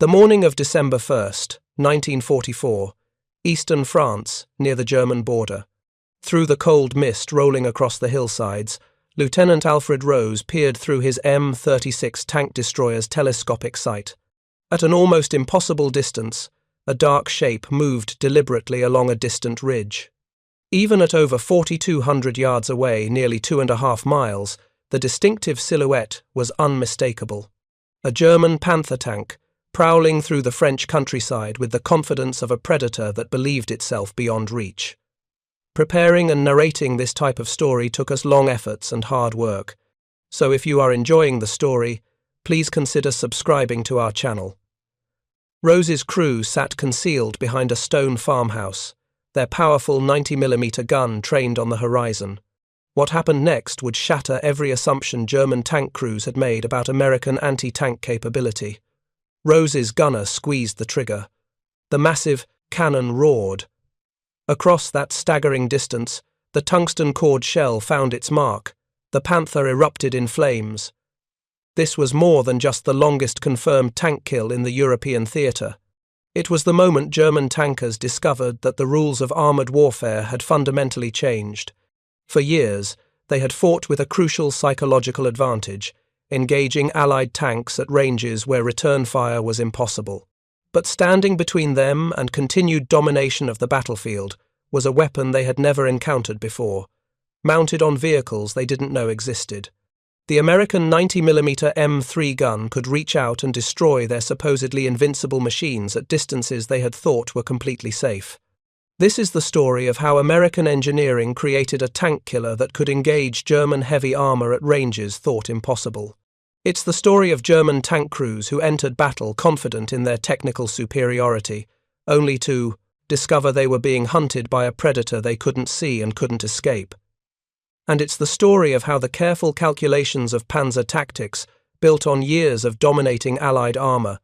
The morning of December 1st, 1944, eastern France, near the German border. Through the cold mist rolling across the hillsides, Lieutenant Alfred Rose peered through his M36 tank destroyer's telescopic sight. At an almost impossible distance, a dark shape moved deliberately along a distant ridge. Even at over 4,200 yards away, nearly 2.5 miles, the distinctive silhouette was unmistakable. A German Panther tank, prowling through the French countryside with the confidence of a predator that believed itself beyond reach. Preparing and narrating this type of story took us long efforts and hard work, so if you are enjoying the story, please consider subscribing to our channel. Rose's crew sat concealed behind a stone farmhouse, their powerful 90mm gun trained on the horizon. What happened next would shatter every assumption German tank crews had made about American anti-tank capability. Rose's gunner squeezed the trigger. The massive cannon roared. Across that staggering distance, the tungsten-cored shell found its mark. The Panther erupted in flames. This was more than just the longest confirmed tank kill in the European theater. It was the moment German tankers discovered that the rules of armoured warfare had fundamentally changed. For years, they had fought with a crucial psychological advantage, engaging Allied tanks at ranges where return fire was impossible. But standing between them and continued domination of the battlefield was a weapon they had never encountered before, mounted on vehicles they didn't know existed. The American 90mm M3 gun could reach out and destroy their supposedly invincible machines at distances they had thought were completely safe. This is the story of how American engineering created a tank killer that could engage German heavy armour at ranges thought impossible. It's the story of German tank crews who entered battle confident in their technical superiority, only to discover they were being hunted by a predator they couldn't see and couldn't escape. And it's the story of how the careful calculations of panzer tactics, built on years of dominating Allied armour,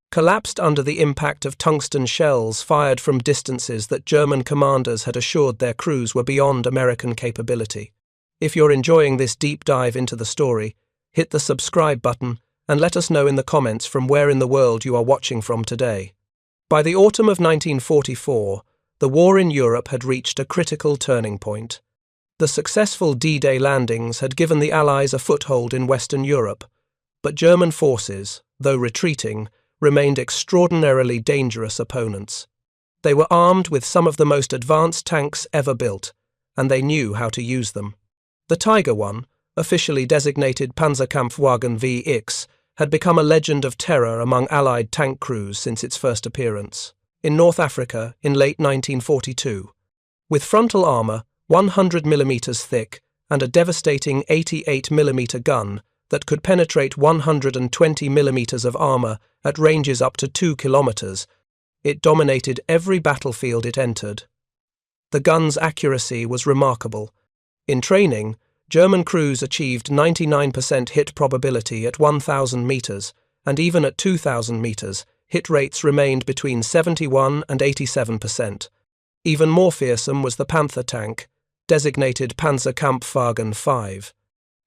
collapsed under the impact of tungsten shells fired from distances that German commanders had assured their crews were beyond American capability. If you're enjoying this deep dive into the story, hit the subscribe button and let us know in the comments from where in the world you are watching from today. By the autumn of 1944, the war in Europe had reached a critical turning point. The successful D-Day landings had given the Allies a foothold in Western Europe, but German forces, though retreating, remained extraordinarily dangerous opponents. They were armed with some of the most advanced tanks ever built, and they knew how to use them. The Tiger I, officially designated Panzerkampfwagen VX, had become a legend of terror among Allied tank crews since its first appearance, in North Africa in late 1942. With frontal armour 100mm thick and a devastating 88mm gun that could penetrate 120mm of armour at ranges up to 2 kilometres, it dominated every battlefield it entered. The gun's accuracy was remarkable. In training, German crews achieved 99% hit probability at 1,000 metres, and even at 2,000 metres, hit rates remained between 71 and 87%. Even more fearsome was the Panther tank, designated Panzerkampfwagen 5.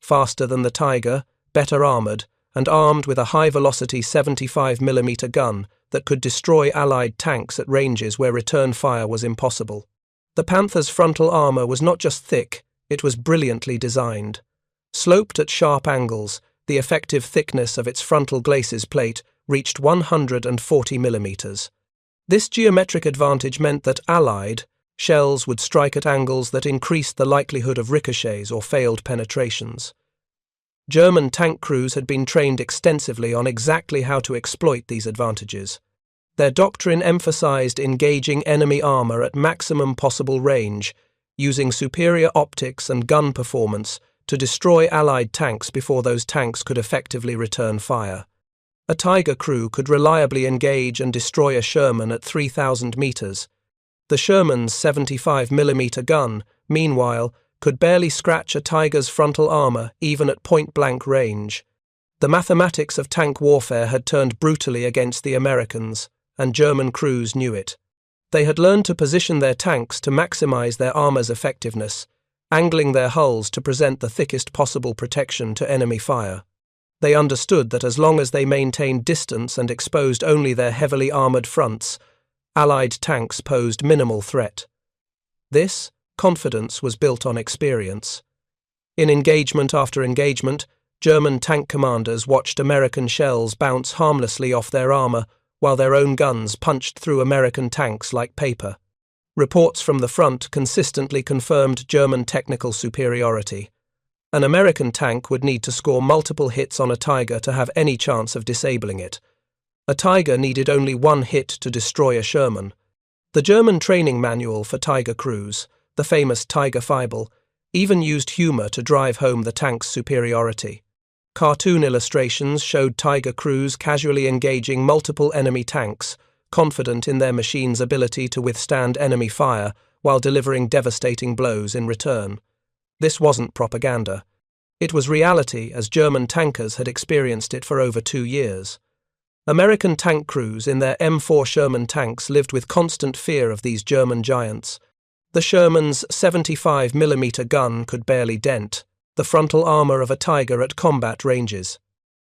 Faster than the Tiger, better armoured, and armed with a high-velocity 75mm gun that could destroy Allied tanks at ranges where return fire was impossible. The Panther's frontal armour was not just thick, it was brilliantly designed. Sloped at sharp angles, the effective thickness of its frontal glacis plate reached 140mm. This geometric advantage meant that Allied shells would strike at angles that increased the likelihood of ricochets or failed penetrations. German tank crews had been trained extensively on exactly how to exploit these advantages. Their doctrine emphasized engaging enemy armor at maximum possible range, using superior optics and gun performance to destroy Allied tanks before those tanks could effectively return fire. A Tiger crew could reliably engage and destroy a Sherman at 3,000 meters. The Sherman's 75mm gun, meanwhile, could barely scratch a Tiger's frontal armor even at point-blank range. The mathematics of tank warfare had turned brutally against the Americans, and German crews knew it. They had learned to position their tanks to maximize their armor's effectiveness, angling their hulls to present the thickest possible protection to enemy fire. They understood that as long as they maintained distance and exposed only their heavily armoured fronts, Allied tanks posed minimal threat. This confidence was built on experience. In engagement after engagement, German tank commanders watched American shells bounce harmlessly off their armour while their own guns punched through American tanks like paper. Reports from the front consistently confirmed German technical superiority. An American tank would need to score multiple hits on a Tiger to have any chance of disabling it. A Tiger needed only one hit to destroy a Sherman. The German training manual for Tiger crews, the famous Tiger Fibel, even used humour to drive home the tank's superiority. Cartoon illustrations showed Tiger crews casually engaging multiple enemy tanks, confident in their machine's ability to withstand enemy fire while delivering devastating blows in return. This wasn't propaganda. It was reality, as German tankers had experienced it for over 2 years. American tank crews in their M4 Sherman tanks lived with constant fear of these German giants. The Sherman's 75mm gun could barely dent the frontal armour of a Tiger at combat ranges.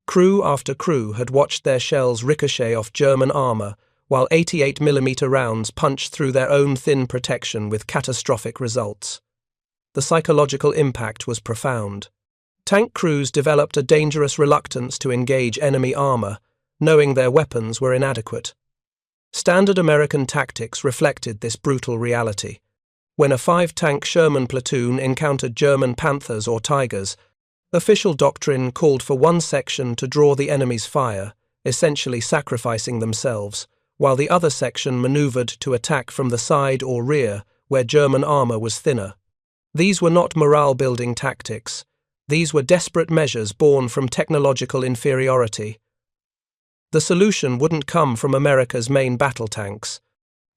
Crew after crew had watched their shells ricochet off German armour, while 88mm rounds punched through their own thin protection with catastrophic results. The psychological impact was profound. Tank crews developed a dangerous reluctance to engage enemy armour, knowing their weapons were inadequate. Standard American tactics reflected this brutal reality. When a 5-tank Sherman platoon encountered German Panthers or Tigers, official doctrine called for one section to draw the enemy's fire, essentially sacrificing themselves, while the other section manoeuvred to attack from the side or rear, where German armour was thinner. These were not morale-building tactics. These were desperate measures born from technological inferiority. The solution wouldn't come from America's main battle tanks.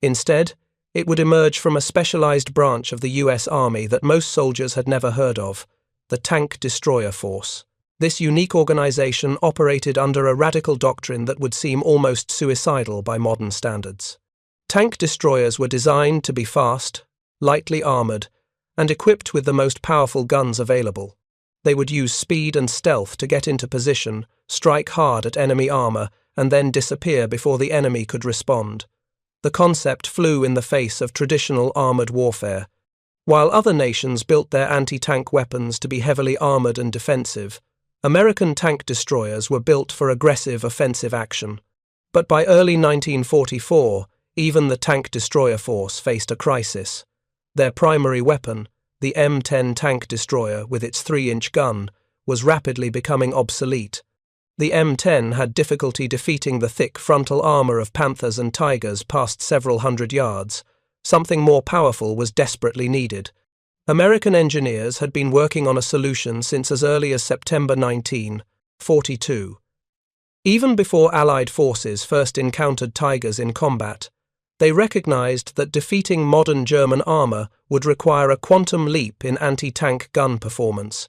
Instead, it would emerge from a specialized branch of the US Army that most soldiers had never heard of, the Tank Destroyer Force. This unique organization operated under a radical doctrine that would seem almost suicidal by modern standards. Tank destroyers were designed to be fast, lightly armored, and equipped with the most powerful guns available. They would use speed and stealth to get into position, strike hard at enemy armor, and then disappear before the enemy could respond. The concept flew in the face of traditional armored warfare. While other nations built their anti-tank weapons to be heavily armored and defensive, American tank destroyers were built for aggressive offensive action. But by early 1944, even the Tank Destroyer Force faced a crisis. Their primary weapon, the M10 tank destroyer with its 3-inch gun, was rapidly becoming obsolete. The M10 had difficulty defeating the thick frontal armour of Panthers and Tigers past several hundred yards. Something more powerful was desperately needed. American engineers had been working on a solution since as early as September 1942. Even before Allied forces first encountered Tigers in combat, they recognized that defeating modern German armour would require a quantum leap in anti-tank gun performance.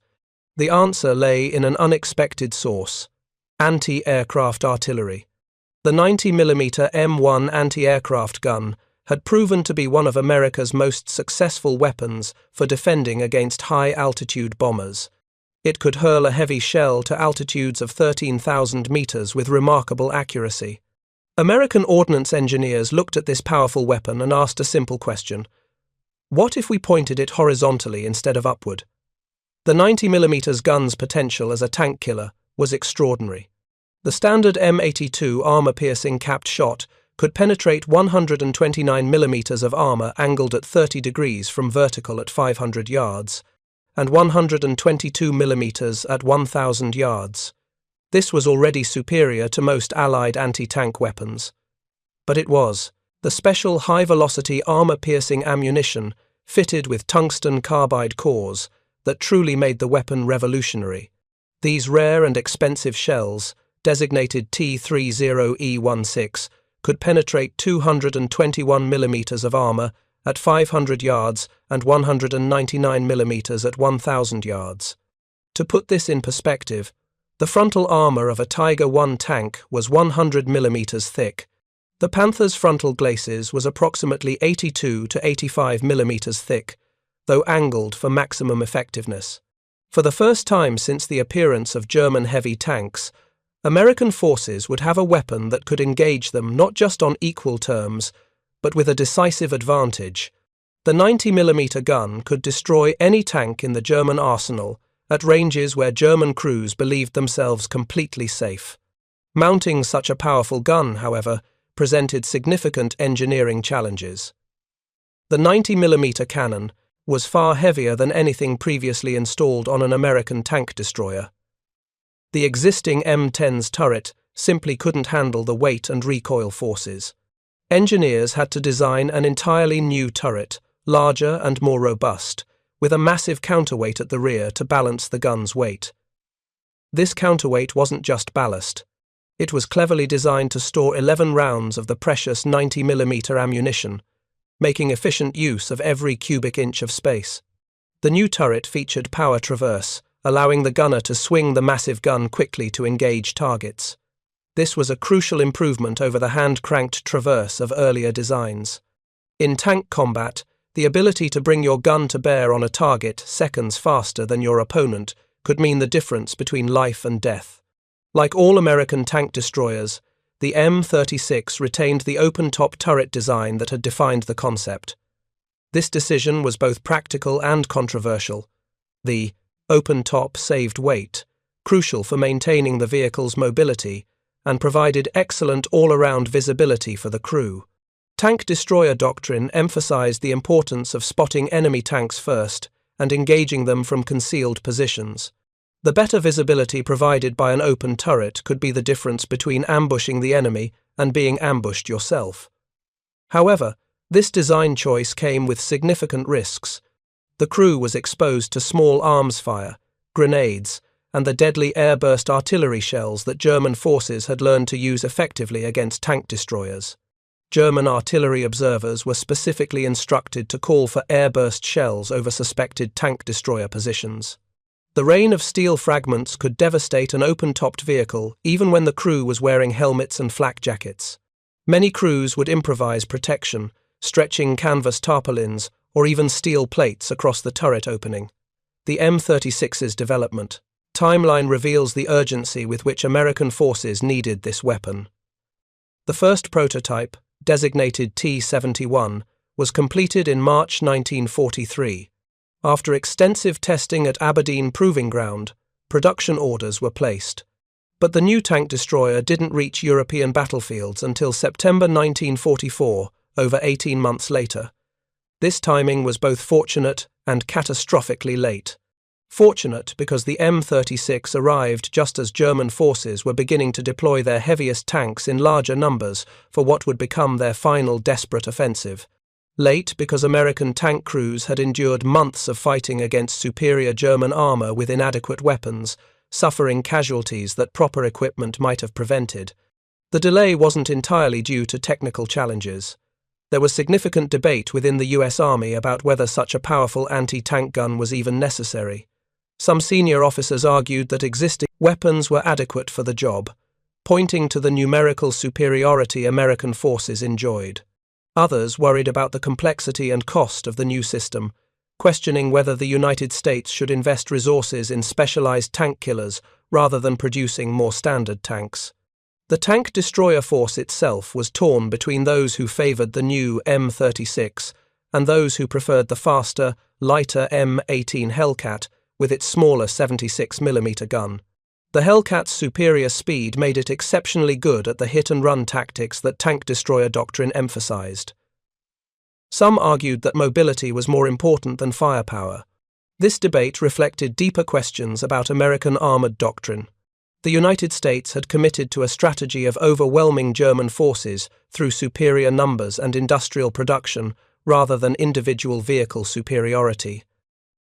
The answer lay in an unexpected source: anti-aircraft artillery. The 90mm M1 anti-aircraft gun had proven to be one of America's most successful weapons for defending against high-altitude bombers. It could hurl a heavy shell to altitudes of 13,000 meters with remarkable accuracy. American ordnance engineers looked at this powerful weapon and asked a simple question: what if we pointed it horizontally instead of upward? The 90mm gun's potential as a tank killer was extraordinary. The standard M82 armor-piercing capped shot could penetrate 129mm of armor angled at 30 degrees from vertical at 500 yards, and 122mm at 1,000 yards. This was already superior to most Allied anti-tank weapons. But it was the special high-velocity armor-piercing ammunition fitted with tungsten carbide cores that truly made the weapon revolutionary. These rare and expensive shells, designated T30E16, could penetrate 221mm of armor at 500 yards and 199mm at 1,000 yards. To put this in perspective, the frontal armor of a Tiger I tank was 100mm thick. The Panther's frontal glacis was approximately 82 to 85mm thick, though angled for maximum effectiveness. For the first time since the appearance of German heavy tanks, American forces would have a weapon that could engage them not just on equal terms, but with a decisive advantage. The 90mm gun could destroy any tank in the German arsenal at ranges where German crews believed themselves completely safe. Mounting such a powerful gun, however, presented significant engineering challenges. The 90mm cannon was far heavier than anything previously installed on an American tank destroyer. The existing M10's turret simply couldn't handle the weight and recoil forces. Engineers had to design an entirely new turret, larger and more robust, with a massive counterweight at the rear to balance the gun's weight. This counterweight wasn't just ballast. It was cleverly designed to store 11 rounds of the precious 90mm ammunition, making efficient use of every cubic inch of space. The new turret featured power traverse, allowing the gunner to swing the massive gun quickly to engage targets. This was a crucial improvement over the hand-cranked traverse of earlier designs. In tank combat, the ability to bring your gun to bear on a target seconds faster than your opponent could mean the difference between life and death. Like all American tank destroyers, the M36 retained the open-top turret design that had defined the concept. This decision was both practical and controversial. The open top saved weight, crucial for maintaining the vehicle's mobility, and provided excellent all-around visibility for the crew. Tank destroyer doctrine emphasized the importance of spotting enemy tanks first and engaging them from concealed positions. The better visibility provided by an open turret could be the difference between ambushing the enemy and being ambushed yourself. However, this design choice came with significant risks. The crew was exposed to small arms fire, grenades, and the deadly airburst artillery shells that German forces had learned to use effectively against tank destroyers. German artillery observers were specifically instructed to call for airburst shells over suspected tank destroyer positions. The rain of steel fragments could devastate an open-topped vehicle even when the crew was wearing helmets and flak jackets. Many crews would improvise protection, stretching canvas tarpaulins or even steel plates across the turret opening. The M36's development timeline reveals the urgency with which American forces needed this weapon. The first prototype, designated T-71, was completed in March 1943. After extensive testing at Aberdeen Proving Ground, production orders were placed. But the new tank destroyer didn't reach European battlefields until September 1944, over 18 months later. This timing was both fortunate and catastrophically late. Fortunate because the M36 arrived just as German forces were beginning to deploy their heaviest tanks in larger numbers for what would become their final desperate offensive. Late because American tank crews had endured months of fighting against superior German armor with inadequate weapons, suffering casualties that proper equipment might have prevented. The delay wasn't entirely due to technical challenges. There was significant debate within the US Army about whether such a powerful anti-tank gun was even necessary. Some senior officers argued that existing weapons were adequate for the job, pointing to the numerical superiority American forces enjoyed. Others worried about the complexity and cost of the new system, questioning whether the United States should invest resources in specialized tank killers rather than producing more standard tanks. The tank destroyer force itself was torn between those who favored the new M36 and those who preferred the faster, lighter M18 Hellcat with its smaller 76mm gun. The Hellcat's superior speed made it exceptionally good at the hit-and-run tactics that tank destroyer doctrine emphasized. Some argued that mobility was more important than firepower. This debate reflected deeper questions about American armored doctrine. The United States had committed to a strategy of overwhelming German forces through superior numbers and industrial production rather than individual vehicle superiority.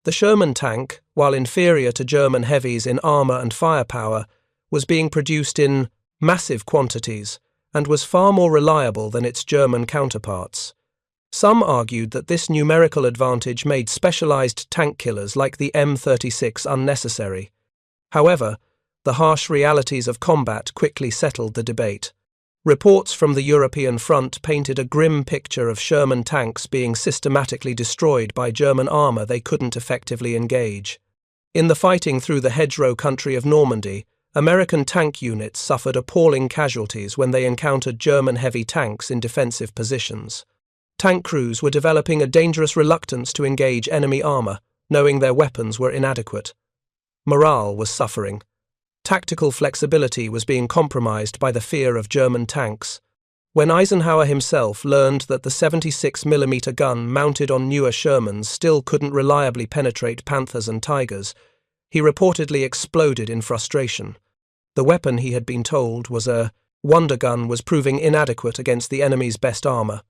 The Sherman tank, while inferior to German heavies in armor and firepower, was being produced in massive quantities and was far more reliable than its German counterparts. Some argued that this numerical advantage made specialized tank killers like the M36 unnecessary. However, the harsh realities of combat quickly settled the debate. Reports from the European front painted a grim picture of Sherman tanks being systematically destroyed by German armor they couldn't effectively engage. In the fighting through the hedgerow country of Normandy, American tank units suffered appalling casualties when they encountered German heavy tanks in defensive positions. Tank crews were developing a dangerous reluctance to engage enemy armor, knowing their weapons were inadequate. Morale was suffering. Tactical flexibility was being compromised by the fear of German tanks. When Eisenhower himself learned that the 76mm gun mounted on newer Shermans still couldn't reliably penetrate Panthers and Tigers, he reportedly exploded in frustration. The weapon, he had been told, was a wonder gun, was proving inadequate against the enemy's best armor.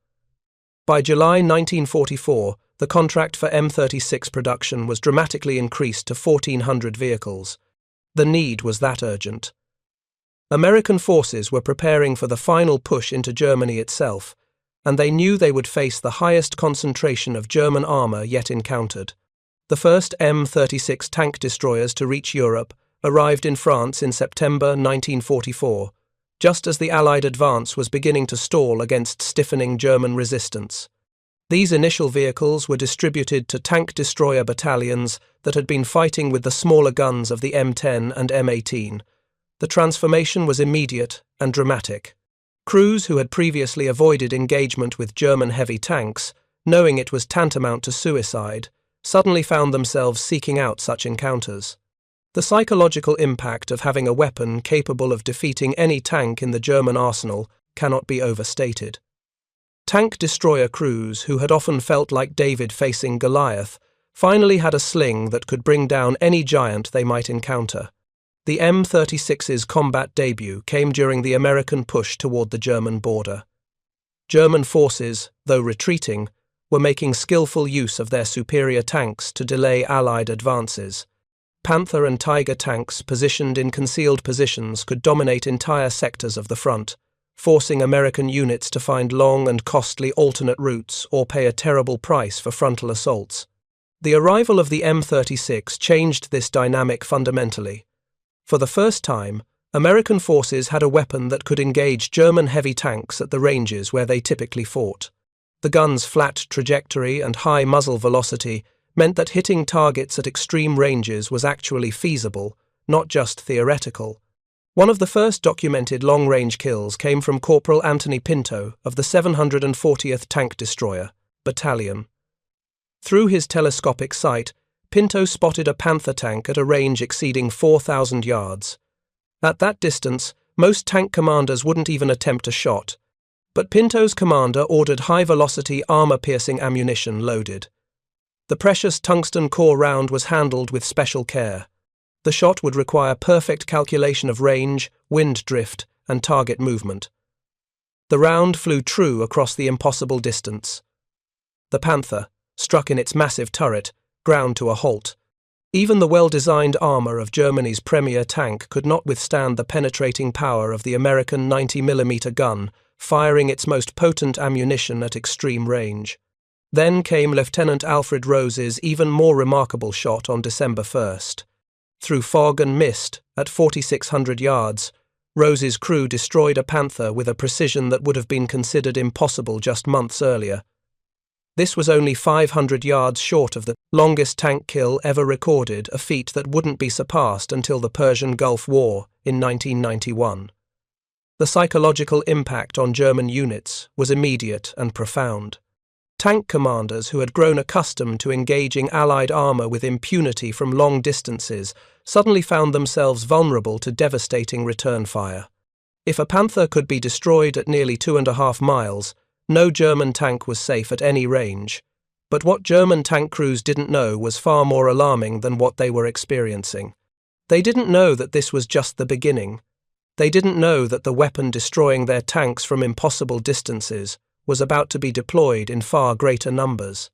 By July 1944, the contract for M36 production was dramatically increased to 1,400 vehicles. The need was that urgent. American forces were preparing for the final push into Germany itself, and they knew they would face the highest concentration of German armor yet encountered. The first M36 tank destroyers to reach Europe arrived in France in September 1944, just as the Allied advance was beginning to stall against stiffening German resistance. These initial vehicles were distributed to tank destroyer battalions that had been fighting with the smaller guns of the M10 and M18. The transformation was immediate and dramatic. Crews who had previously avoided engagement with German heavy tanks, knowing it was tantamount to suicide, suddenly found themselves seeking out such encounters. The psychological impact of having a weapon capable of defeating any tank in the German arsenal cannot be overstated. Tank destroyer crews, who had often felt like David facing Goliath, finally had a sling that could bring down any giant they might encounter. The M36's combat debut came during the American push toward the German border. German forces, though retreating, were making skillful use of their superior tanks to delay Allied advances. Panther and Tiger tanks positioned in concealed positions could dominate entire sectors of the front, forcing American units to find long and costly alternate routes or pay a terrible price for frontal assaults. The arrival of the M36 changed this dynamic fundamentally. For the first time, American forces had a weapon that could engage German heavy tanks at the ranges where they typically fought. The gun's flat trajectory and high muzzle velocity meant that hitting targets at extreme ranges was actually feasible, not just theoretical. One of the first documented long-range kills came from Corporal Anthony Pinto of the 740th Tank Destroyer Battalion. Through his telescopic sight, Pinto spotted a Panther tank at a range exceeding 4,000 yards. At that distance, most tank commanders wouldn't even attempt a shot, but Pinto's commander ordered high-velocity armor-piercing ammunition loaded. The precious tungsten core round was handled with special care. The shot would require perfect calculation of range, wind drift, and target movement. The round flew true across the impossible distance. The Panther, struck in its massive turret, ground to a halt. Even the well-designed armor of Germany's premier tank could not withstand the penetrating power of the American 90mm gun, firing its most potent ammunition at extreme range. Then came Lieutenant Alfred Rose's even more remarkable shot on December 1st. Through fog and mist, at 4,600 yards, Rose's crew destroyed a Panther with a precision that would have been considered impossible just months earlier. This was only 500 yards short of the longest tank kill ever recorded, a feat that wouldn't be surpassed until the Persian Gulf War in 1991. The psychological impact on German units was immediate and profound. Tank commanders who had grown accustomed to engaging Allied armor with impunity from long distances suddenly found themselves vulnerable to devastating return fire. If a Panther could be destroyed at nearly 2.5 miles, no German tank was safe at any range. But what German tank crews didn't know was far more alarming than what they were experiencing. They didn't know that this was just the beginning. They didn't know that the weapon destroying their tanks from impossible distances was about to be deployed in far greater numbers.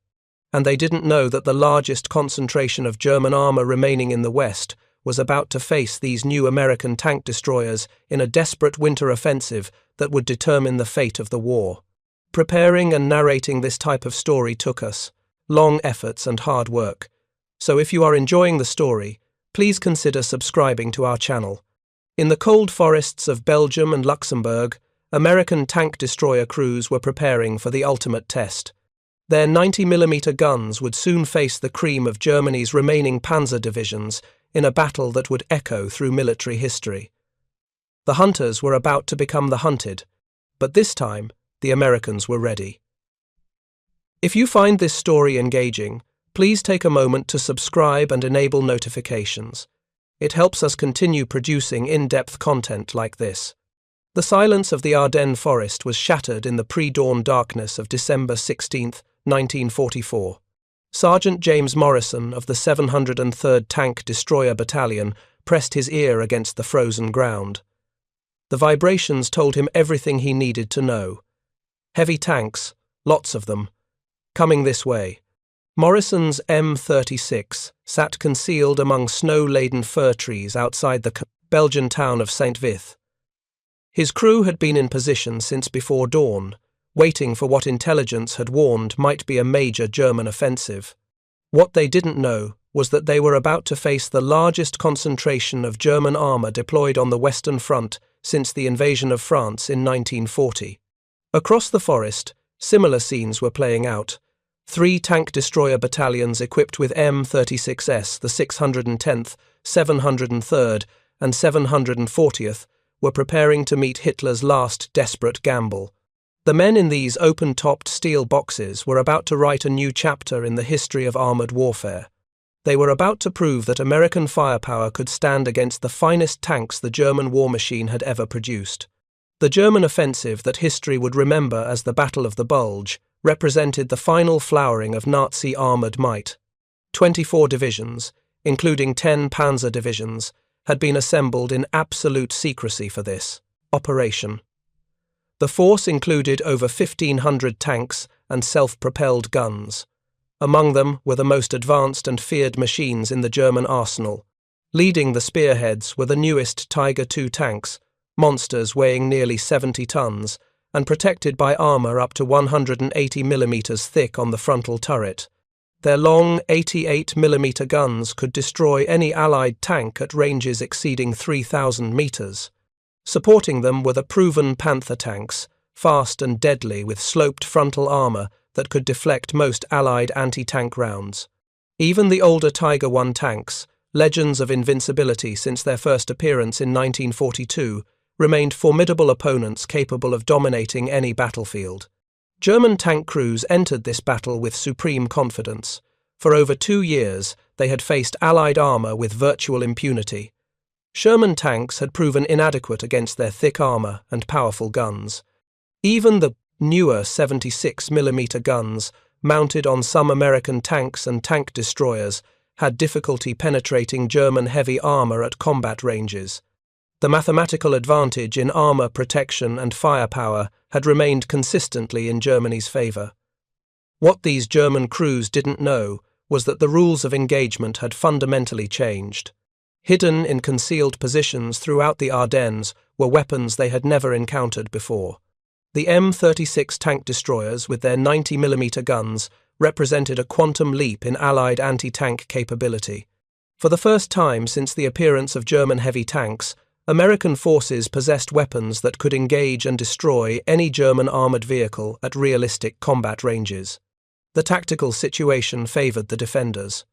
And they didn't know that the largest concentration of German armor remaining in the West was about to face these new American tank destroyers in a desperate winter offensive that would determine the fate of the war. Preparing and narrating this type of story took us long efforts and hard work. So if you are enjoying the story, please consider subscribing to our channel. In the cold forests of Belgium and Luxembourg, American tank destroyer crews were preparing for the ultimate test. Their 90mm guns would soon face the cream of Germany's remaining panzer divisions in a battle that would echo through military history. The hunters were about to become the hunted, but this time the Americans were ready. If you find this story engaging, please take a moment to subscribe and enable notifications. It helps us continue producing in-depth content like this. The silence of the Ardennes forest was shattered in the pre-dawn darkness of December 16, 1944. Sergeant James Morrison of the 703rd Tank Destroyer Battalion pressed his ear against the frozen ground. The vibrations told him everything he needed to know. Heavy tanks, lots of them, coming this way. Morrison's M36 sat concealed among snow-laden fir trees outside the Belgian town of Saint-Vith. His crew had been in position since before dawn, waiting for what intelligence had warned might be a major German offensive. What they didn't know was that they were about to face the largest concentration of German armour deployed on the Western Front since the invasion of France in 1940. Across the forest, similar scenes were playing out. 3 tank destroyer battalions equipped with M36s, the 610th, 703rd, and 740th, were preparing to meet Hitler's last desperate gamble. The men in these open-topped steel boxes were about to write a new chapter in the history of armoured warfare. They were about to prove that American firepower could stand against the finest tanks the German war machine had ever produced. The German offensive that history would remember as the Battle of the Bulge represented the final flowering of Nazi armoured might. 24 divisions, including 10 panzer divisions, had been assembled in absolute secrecy for this operation. The force included over 1,500 tanks and self-propelled guns. Among them were the most advanced and feared machines in the German arsenal. Leading the spearheads were the newest Tiger II tanks, monsters weighing nearly 70 tons, and protected by armour up to 180mm thick on the frontal turret. Their long 88mm guns could destroy any Allied tank at ranges exceeding 3,000 metres. Supporting them were the proven Panther tanks, fast and deadly with sloped frontal armour that could deflect most Allied anti-tank rounds. Even the older Tiger I tanks, legends of invincibility since their first appearance in 1942, remained formidable opponents capable of dominating any battlefield. German tank crews entered this battle with supreme confidence. For over 2 years, they had faced Allied armour with virtual impunity. Sherman tanks had proven inadequate against their thick armour and powerful guns. Even the newer 76mm guns, mounted on some American tanks and tank destroyers, had difficulty penetrating German heavy armour at combat ranges. The mathematical advantage in armour protection and firepower had remained consistently in Germany's favour. What these German crews didn't know was that the rules of engagement had fundamentally changed. Hidden in concealed positions throughout the Ardennes were weapons they had never encountered before. The M36 tank destroyers with their 90mm guns represented a quantum leap in Allied anti-tank capability. For the first time since the appearance of German heavy tanks, American forces possessed weapons that could engage and destroy any German armoured vehicle at realistic combat ranges. The tactical situation favoured the defenders.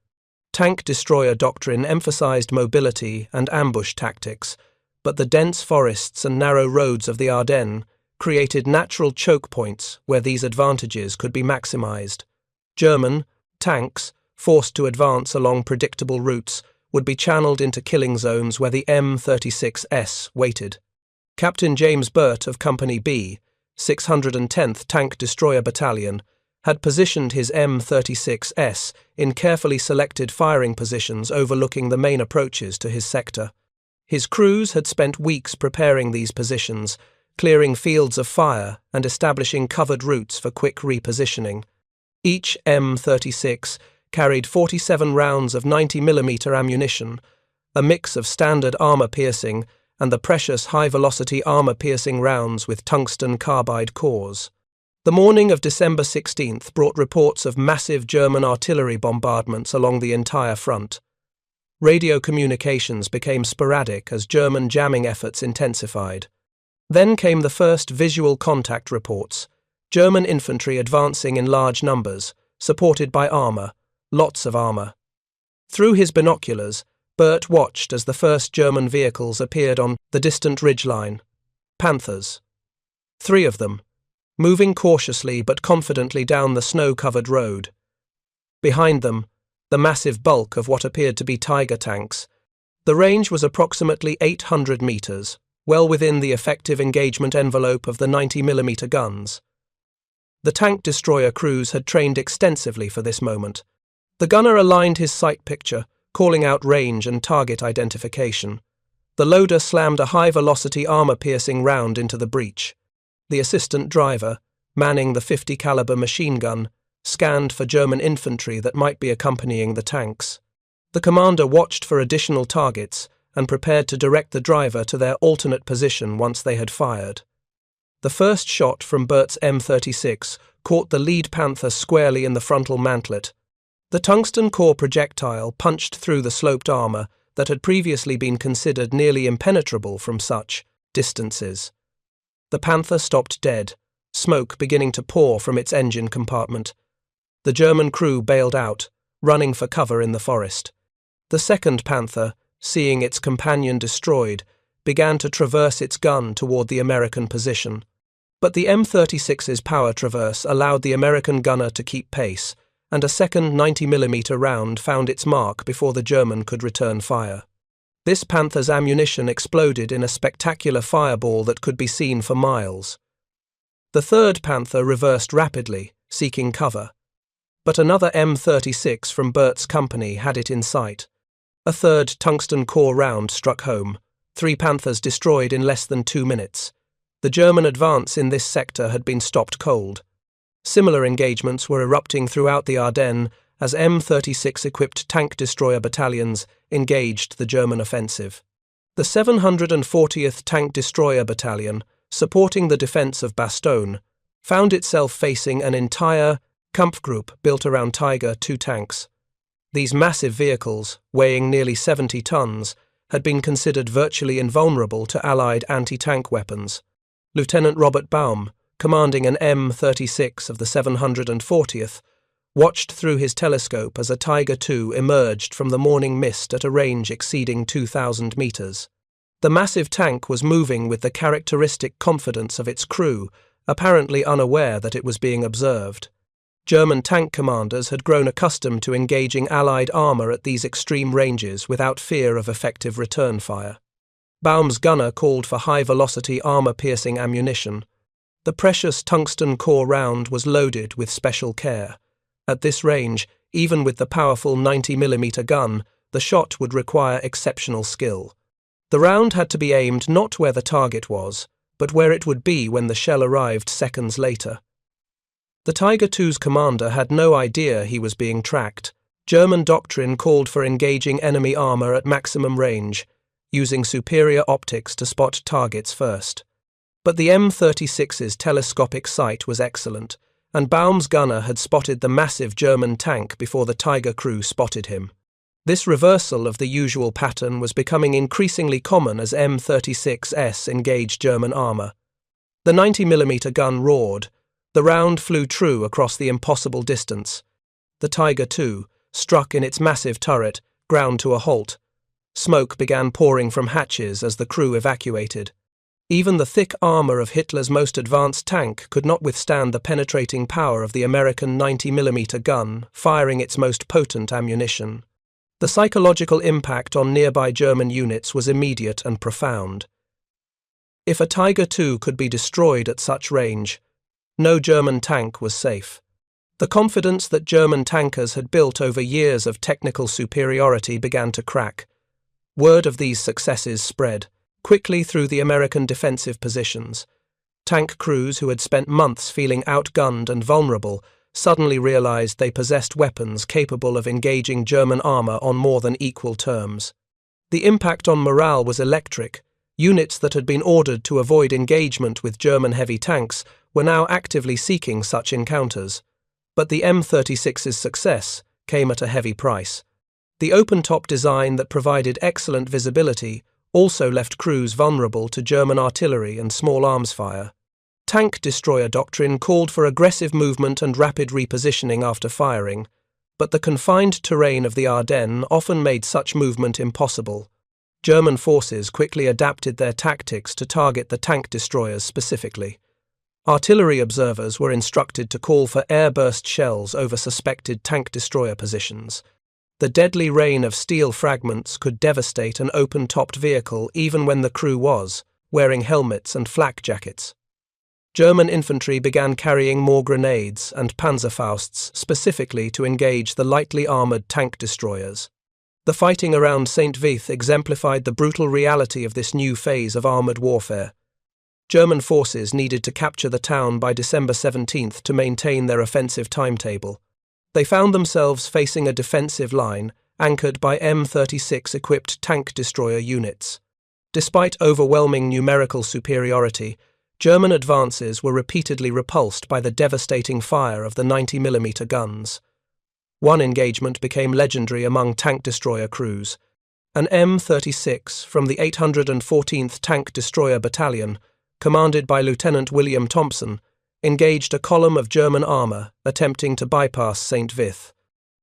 Tank destroyer doctrine emphasized mobility and ambush tactics, but the dense forests and narrow roads of the Ardennes created natural choke points where these advantages could be maximized. German tanks, forced to advance along predictable routes, would be channeled into killing zones where the M36s waited. Captain James Burt of Company B, 610th Tank Destroyer Battalion, had positioned his M36s in carefully selected firing positions overlooking the main approaches to his sector. His crews had spent weeks preparing these positions, clearing fields of fire and establishing covered routes for quick repositioning. Each M36 carried 47 rounds of 90mm ammunition, a mix of standard armour-piercing and the precious high-velocity armour-piercing rounds with tungsten carbide cores. The morning of December 16th brought reports of massive German artillery bombardments along the entire front. Radio communications became sporadic as German jamming efforts intensified. Then came the first visual contact reports. German infantry advancing in large numbers, supported by armour, lots of armour. Through his binoculars, Bert watched as the first German vehicles appeared on the distant ridgeline. Panthers. 3 of them, moving cautiously but confidently down the snow-covered road. Behind them, the massive bulk of what appeared to be Tiger tanks. The range was approximately 800 metres, well within the effective engagement envelope of the 90mm guns. The tank destroyer crews had trained extensively for this moment. The gunner aligned his sight picture, calling out range and target identification. The loader slammed a high-velocity armour-piercing round into the breech. The assistant driver, manning the .50 caliber machine gun, scanned for German infantry that might be accompanying the tanks. The commander watched for additional targets and prepared to direct the driver to their alternate position once they had fired. The first shot from Bert's M36 caught the lead Panther squarely in the frontal mantlet. The tungsten core projectile punched through the sloped armour that had previously been considered nearly impenetrable from such distances. The Panther stopped dead, smoke beginning to pour from its engine compartment. The German crew bailed out, running for cover in the forest. The second Panther, seeing its companion destroyed, began to traverse its gun toward the American position. But the M36's power traverse allowed the American gunner to keep pace, and a second 90mm round found its mark before the German could return fire. This Panther's ammunition exploded in a spectacular fireball that could be seen for miles. The third Panther reversed rapidly, seeking cover. But another M36 from Bert's company had it in sight. A third tungsten core round struck home. 3 Panthers destroyed in less than 2 minutes. The German advance in this sector had been stopped cold. Similar engagements were erupting throughout the Ardennes as M36-equipped tank destroyer battalions engaged the German offensive. The 740th Tank Destroyer Battalion, supporting the defence of Bastogne, found itself facing an entire Kampfgruppe built around Tiger II tanks. These massive vehicles, weighing nearly 70 tons, had been considered virtually invulnerable to Allied anti-tank weapons. Lieutenant Robert Baum, commanding an M36 of the 740th, watched through his telescope as a Tiger II emerged from the morning mist at a range exceeding 2,000 metres. The massive tank was moving with the characteristic confidence of its crew, apparently unaware that it was being observed. German tank commanders had grown accustomed to engaging Allied armour at these extreme ranges without fear of effective return fire. Baum's gunner called for high-velocity armour-piercing ammunition. The precious tungsten core round was loaded with special care. At this range, even with the powerful 90mm gun, the shot would require exceptional skill. The round had to be aimed not where the target was, but where it would be when the shell arrived seconds later. The Tiger II's commander had no idea he was being tracked. German doctrine called for engaging enemy armour at maximum range, using superior optics to spot targets first. But the M36's telescopic sight was excellent, and Baum's gunner had spotted the massive German tank before the Tiger crew spotted him. This reversal of the usual pattern was becoming increasingly common as M36s engaged German armour. The 90mm gun roared. The round flew true across the impossible distance. The Tiger II, struck in its massive turret, ground to a halt. Smoke began pouring from hatches as the crew evacuated. Even the thick armour of Hitler's most advanced tank could not withstand the penetrating power of the American 90mm gun, firing its most potent ammunition. The psychological impact on nearby German units was immediate and profound. If a Tiger II could be destroyed at such range, no German tank was safe. The confidence that German tankers had built over years of technical superiority began to crack. Word of these successes spread quickly through the American defensive positions. Tank crews who had spent months feeling outgunned and vulnerable suddenly realized they possessed weapons capable of engaging German armour on more than equal terms. The impact on morale was electric. Units that had been ordered to avoid engagement with German heavy tanks were now actively seeking such encounters. But the M36's success came at a heavy price. The open-top design that provided excellent visibility also left crews vulnerable to German artillery and small arms fire. Tank destroyer doctrine called for aggressive movement and rapid repositioning after firing, but the confined terrain of the Ardennes often made such movement impossible. German forces quickly adapted their tactics to target the tank destroyers specifically. Artillery observers were instructed to call for airburst shells over suspected tank destroyer positions. The deadly rain of steel fragments could devastate an open-topped vehicle even when the crew was wearing helmets and flak jackets. German infantry began carrying more grenades and Panzerfausts specifically to engage the lightly armoured tank destroyers. The fighting around St. Vith exemplified the brutal reality of this new phase of armoured warfare. German forces needed to capture the town by December 17th to maintain their offensive timetable. They found themselves facing a defensive line anchored by M36-equipped tank destroyer units. Despite overwhelming numerical superiority, German advances were repeatedly repulsed by the devastating fire of the 90mm guns. One engagement became legendary among tank destroyer crews. An M36 from the 814th Tank Destroyer Battalion, commanded by Lieutenant William Thompson, engaged a column of German armour attempting to bypass St. Vith.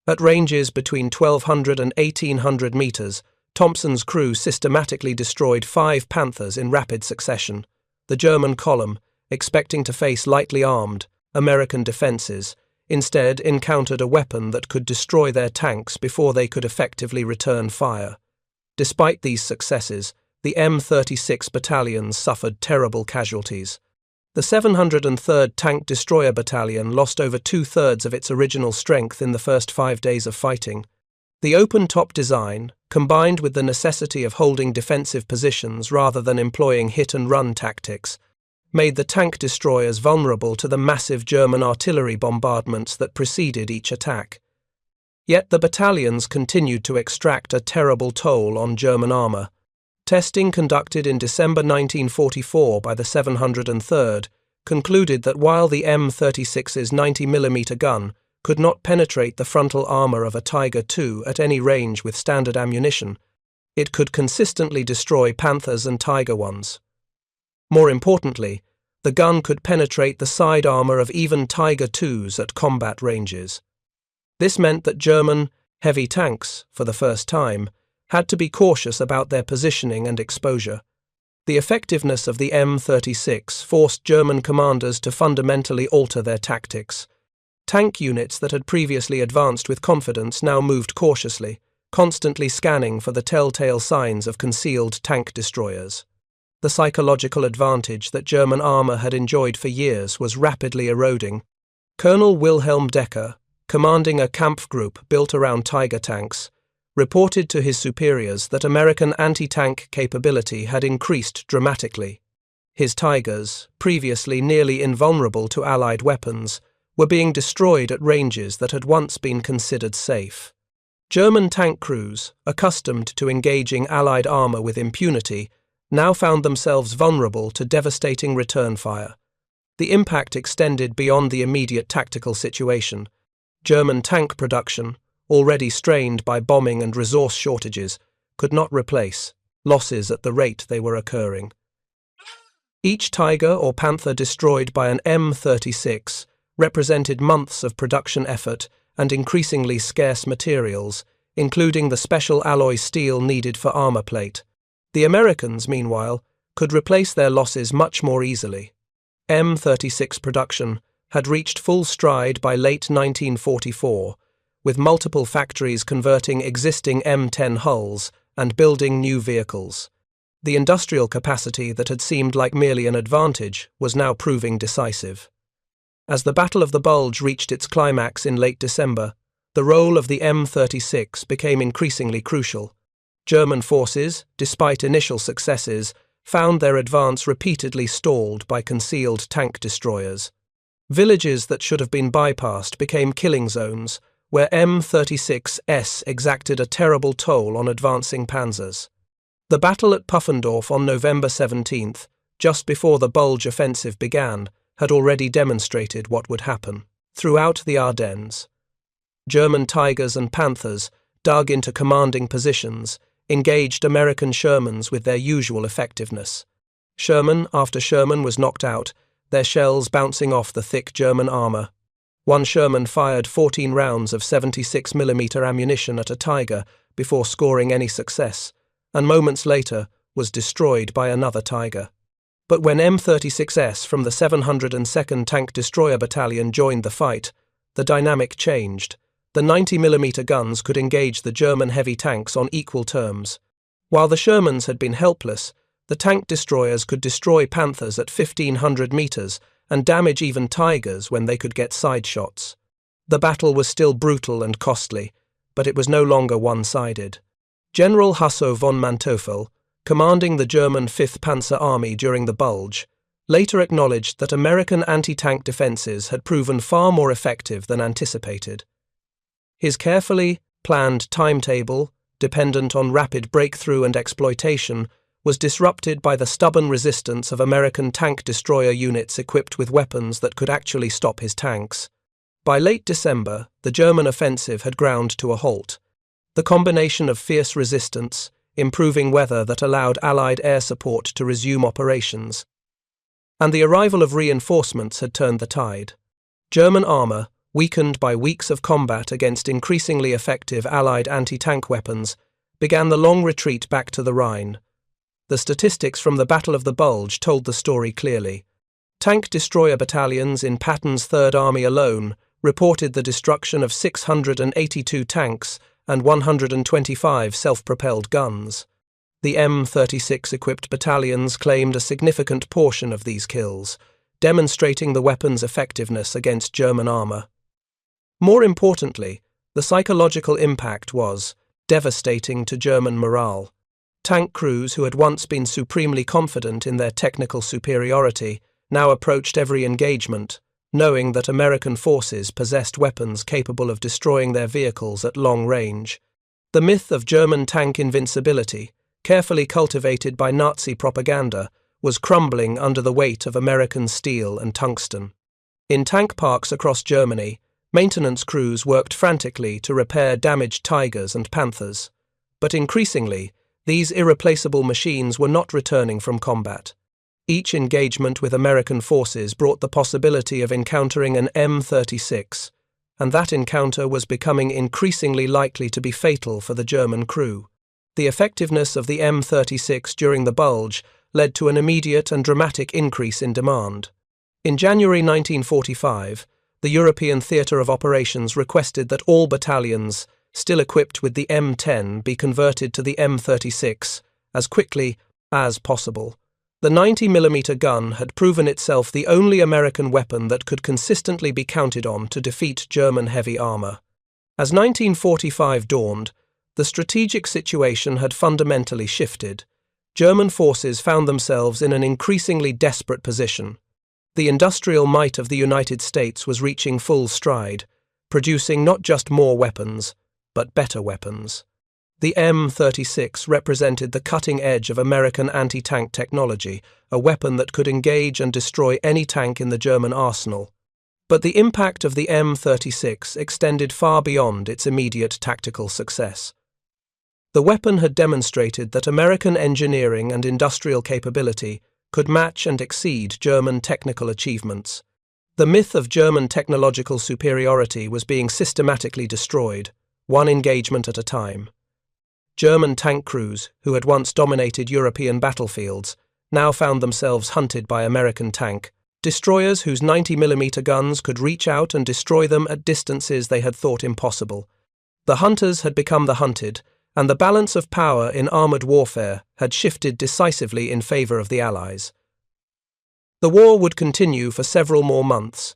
At ranges between 1,200 and 1,800 metres, Thompson's crew systematically destroyed 5 Panthers in rapid succession. The German column, expecting to face lightly armed American defences, instead encountered a weapon that could destroy their tanks before they could effectively return fire. Despite these successes, the M36 battalions suffered terrible casualties. The 703rd Tank Destroyer Battalion lost over 2/3 of its original strength in the first 5 days of fighting. The open-top design, combined with the necessity of holding defensive positions rather than employing hit-and-run tactics, made the tank destroyers vulnerable to the massive German artillery bombardments that preceded each attack. Yet the battalions continued to extract a terrible toll on German armour. Testing conducted in December 1944 by the 703rd concluded that while the M36's 90mm gun could not penetrate the frontal armour of a Tiger II at any range with standard ammunition, it could consistently destroy Panthers and Tiger Is. More importantly, the gun could penetrate the side armour of even Tiger IIs at combat ranges. This meant that German heavy tanks, for the first time, had to be cautious about their positioning and exposure. The effectiveness of the M36 forced German commanders to fundamentally alter their tactics. Tank units that had previously advanced with confidence now moved cautiously, constantly scanning for the telltale signs of concealed tank destroyers. The psychological advantage that German armour had enjoyed for years was rapidly eroding. Colonel Wilhelm Decker, commanding a Kampfgruppe built around Tiger tanks, reported to his superiors that American anti-tank capability had increased dramatically. His Tigers, previously nearly invulnerable to Allied weapons, were being destroyed at ranges that had once been considered safe. German tank crews, accustomed to engaging Allied armour with impunity, now found themselves vulnerable to devastating return fire. The impact extended beyond the immediate tactical situation. German tank production, already strained by bombing and resource shortages, could not replace losses at the rate they were occurring. Each Tiger or Panther destroyed by an M36 represented months of production effort and increasingly scarce materials, including the special alloy steel needed for armor plate. The Americans, meanwhile, could replace their losses much more easily. M36 production had reached full stride by late 1944, with multiple factories converting existing M10 hulls and building new vehicles. The industrial capacity that had seemed like merely an advantage was now proving decisive. As the Battle of the Bulge reached its climax in late December, the role of the M36 became increasingly crucial. German forces, despite initial successes, found their advance repeatedly stalled by concealed tank destroyers. Villages that should have been bypassed became killing zones, where M36s exacted a terrible toll on advancing panzers. The battle at Pfuffendorf on November 17th, just before the Bulge offensive began, had already demonstrated what would happen. Throughout the Ardennes, German Tigers and Panthers dug into commanding positions, engaged American Shermans with their usual effectiveness. Sherman after Sherman was knocked out, their shells bouncing off the thick German armor. One Sherman fired 14 rounds of 76mm ammunition at a Tiger before scoring any success, and moments later was destroyed by another Tiger. But when M36S from the 702nd Tank Destroyer Battalion joined the fight, the dynamic changed. The 90mm guns could engage the German heavy tanks on equal terms. While the Shermans had been helpless, the tank destroyers could destroy Panthers at 1,500 meters and damage even Tigers when they could get side shots. The battle was still brutal and costly, but it was no longer one-sided. General Hasso von Manteuffel, commanding the German 5th Panzer Army during the Bulge, later acknowledged that American anti-tank defenses had proven far more effective than anticipated. His carefully planned timetable, dependent on rapid breakthrough and exploitation, was disrupted by the stubborn resistance of American tank destroyer units equipped with weapons that could actually stop his tanks. By late December, the German offensive had ground to a halt. The combination of fierce resistance, improving weather that allowed Allied air support to resume operations, and the arrival of reinforcements had turned the tide. German armor, weakened by weeks of combat against increasingly effective Allied anti-tank weapons, began the long retreat back to the Rhine. The statistics from the Battle of the Bulge told the story clearly. Tank destroyer battalions in Patton's Third Army alone reported the destruction of 682 tanks and 125 self-propelled guns. The M36-equipped battalions claimed a significant portion of these kills, demonstrating the weapon's effectiveness against German armor. More importantly, the psychological impact was devastating to German morale. Tank crews who had once been supremely confident in their technical superiority now approached every engagement, knowing that American forces possessed weapons capable of destroying their vehicles at long range. The myth of German tank invincibility, carefully cultivated by Nazi propaganda, was crumbling under the weight of American steel and tungsten. In tank parks across Germany, maintenance crews worked frantically to repair damaged Tigers and Panthers. But increasingly, these irreplaceable machines were not returning from combat. Each engagement with American forces brought the possibility of encountering an M36, and that encounter was becoming increasingly likely to be fatal for the German crew. The effectiveness of the M36 during the Bulge led to an immediate and dramatic increase in demand. In January 1945, the European Theater of Operations requested that all battalions still equipped with the M10 be converted to the M36 as quickly as possible. The 90mm gun had proven itself the only American weapon that could consistently be counted on to defeat German heavy armor. As 1945 dawned, the strategic situation had fundamentally shifted. German forces found themselves in an increasingly desperate position. The industrial might of the United States was reaching full stride, producing not just more weapons, but better weapons. The M36 represented the cutting edge of American anti-tank technology, a weapon that could engage and destroy any tank in the German arsenal. But the impact of the M36 extended far beyond its immediate tactical success. The weapon had demonstrated that American engineering and industrial capability could match and exceed German technical achievements. The myth of German technological superiority was being systematically destroyed, one engagement at a time. German tank crews, who had once dominated European battlefields, now found themselves hunted by American tank destroyers whose 90mm guns could reach out and destroy them at distances they had thought impossible. The hunters had become the hunted, and the balance of power in armored warfare had shifted decisively in favor of the Allies. The war would continue for several more months.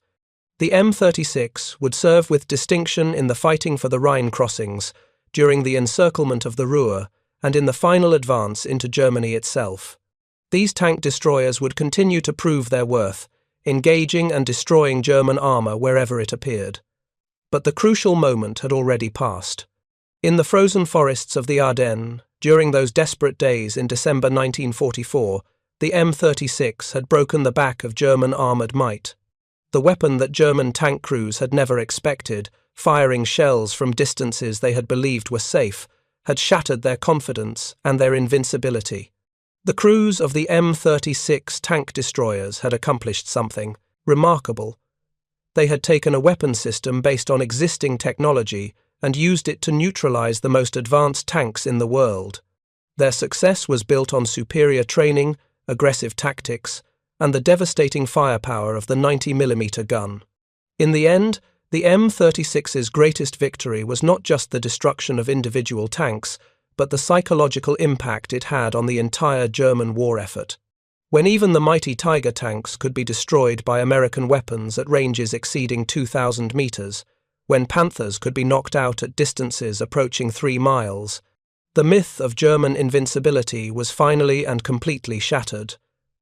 The M36 would serve with distinction in the fighting for the Rhine crossings, during the encirclement of the Ruhr, and in the final advance into Germany itself. These tank destroyers would continue to prove their worth, engaging and destroying German armor wherever it appeared. But the crucial moment had already passed. In the frozen forests of the Ardennes, during those desperate days in December 1944, the M36 had broken the back of German armored might. The weapon that German tank crews had never expected, firing shells from distances they had believed were safe, had shattered their confidence and their invincibility. The crews of the M36 tank destroyers had accomplished something remarkable. They had taken a weapon system based on existing technology and used it to neutralize the most advanced tanks in the world. Their success was built on superior training, aggressive tactics, and the devastating firepower of the 90mm gun. In the end, the M36's greatest victory was not just the destruction of individual tanks, but the psychological impact it had on the entire German war effort. When even the mighty Tiger tanks could be destroyed by American weapons at ranges exceeding 2,000 meters, when Panthers could be knocked out at distances approaching 3 miles, the myth of German invincibility was finally and completely shattered.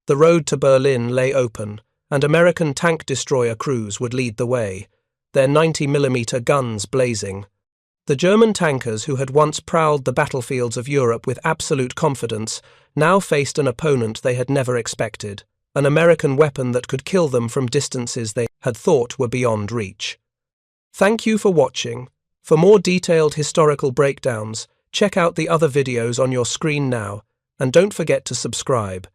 The road to Berlin lay open, and American tank destroyer crews would lead the way, their 90mm guns blazing. The German tankers who had once prowled the battlefields of Europe with absolute confidence now faced an opponent they had never expected, an American weapon that could kill them from distances they had thought were beyond reach. Thank you for watching. For more detailed historical breakdowns, check out the other videos on your screen now, and don't forget to subscribe.